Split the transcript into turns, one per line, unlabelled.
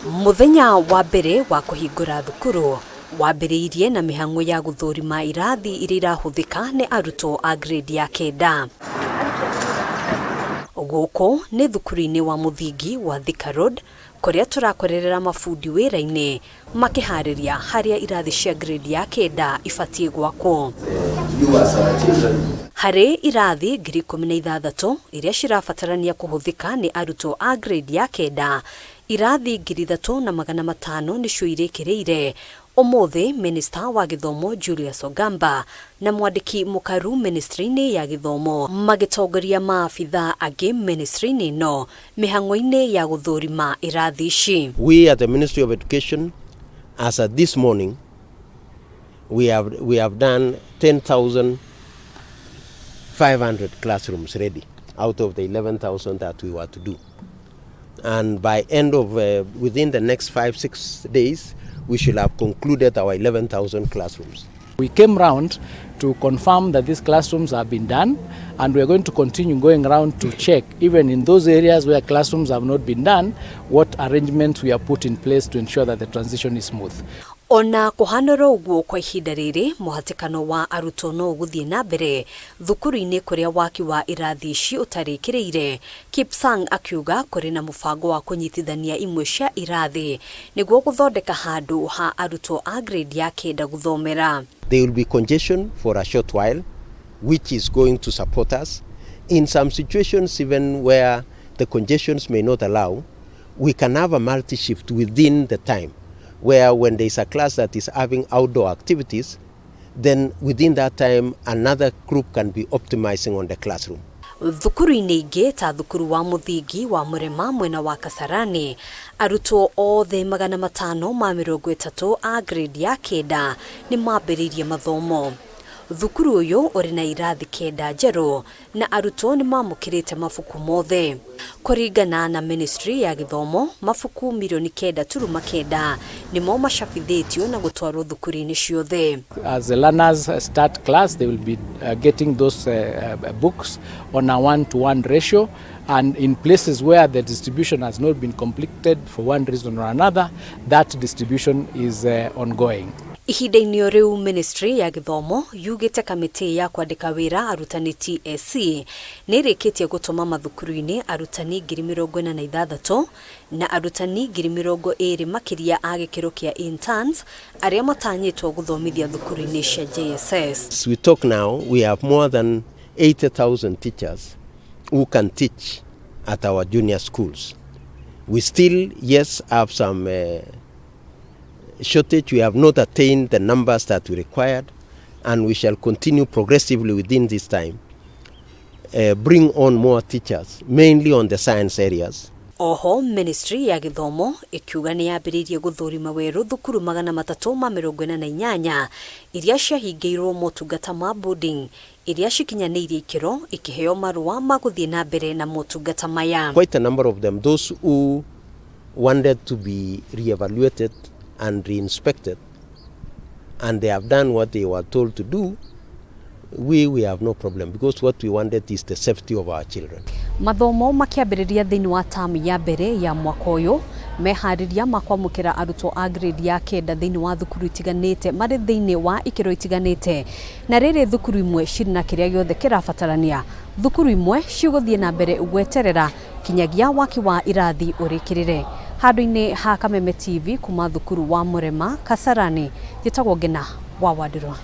Muthenya wa mbere wa kuhingura thukuru wambiriirie na mihango ya guthurima irathi iria irahuthika ni arutwo a grade ya kenda. Guku ni thukuru-ini wa muthingi wa Thika Road kuria turakorerera mafundi wira-ini makihariria haria irathi cia grade ya kenda ibatie gwakwo. Hari irathi 16,000 iria cirabatarania kuhuthika ni arutwo a grade ya kenda. Irathi 3,500 nicio irekereire. Umuthi Minister wa Githomo Julius Ogamba na mwandiki MUKARU ministry-ini ya Githomo magitongoria maafitha agi ministry-ini no mihango-ini ya guthurima irathi ici.
We at the Ministry of Education, as at this morning, we have done 10,500 classrooms ready out of the 11,000 that we were to do. And by end of within the next 5-6 days, we should have concluded our 11,000 classrooms.
We came round to confirm that these classrooms have been done, and we are going to continue going around to check, even in those areas where classrooms have not been done, what arrangements we have put in place to ensure that the transition is smooth.
Ona kuhanora uguo kwa ihinda riri muhatikano wa arutwo no guthie na mbere thukuru-ini kuria waki wa irathi ici utarikiriire. Kipsang akiuga kuri na mubango wa kunyitithania imwe cia irathi niguo guthondeka handu ha arutwo a grade ya kenda guthomera.
There will be congestion for a short while, which is going to support us. In some situations, even where the congestions may not allow, we can have a multi-shift within the time, where when there is a class that is having outdoor activities, then within that time, another group can be optimizing on the classroom.
Thukuru-ini ingi ta thukuru wa muthingi wa Murema mwena wa Kasarani arutwo othe 530 a grade ya kenda ni mambiririe mathomo. Thukuru uyu uri na irathi kenda njeru na arutwo ni mamukirite mafuku mothe. Kuringana na Ministry ya Githomo, mafuku milioni 9.9 nimo macabithitio na gutwarwo thukuru-ini ciothe.
As the learners start class, they will be getting those books on a 1-to-1 ratio, and in places where the distribution has not been completed for one reason or another, that distribution is ongoing.
Ihinda-ini riu Ministry ya Githomo yugite kamiti ya kwandika wira arutani TSC nirikitie gutuma mathukuru-ini arutani 46,000 na arutani 20,000 makiria a gikiro kia interns aria matanyitwo guthomithia thukuru-ini cia JSS.
As we talk now, we have more than 80,000 teachers who can teach at our junior schools. We still, yes, have some shortage. We have not attained the numbers that we required, and we shall continue progressively within this time bring on more teachers, mainly on the science areas.
Oho Ministry ya Githomo ikiuga ni yambiririe guthurima weru thukuru 348 iria ciahingĩirwo motungata ma boarding iria cikinyaniirie ikiro ikiheo marua ma guthie na mbere na motungata maya.
Quite a number of them, those who wanted to be re-evaluated and re-inspected, and they have done what they were told to do, we have no problem, because what we wanted is the safety of our children.
Mathomo makiambiriria thiini wa tamu ya mbere ya mwaka uyu mehariria makwamukira arutwo a grade ya kenda thiini wa thukuru itiganite mari thiini wa ikiro itiganite na riri thukuru imwe cirina kiria giothe kirabatarania. Thukuru imwe ciguthie na mbere gweterera kinyagia waki wa irathi urikirire. Handu-ini ha Kameme TV kuma thukuru wa Murema Kasarani, njitagwo Ngina wa Wandirwa.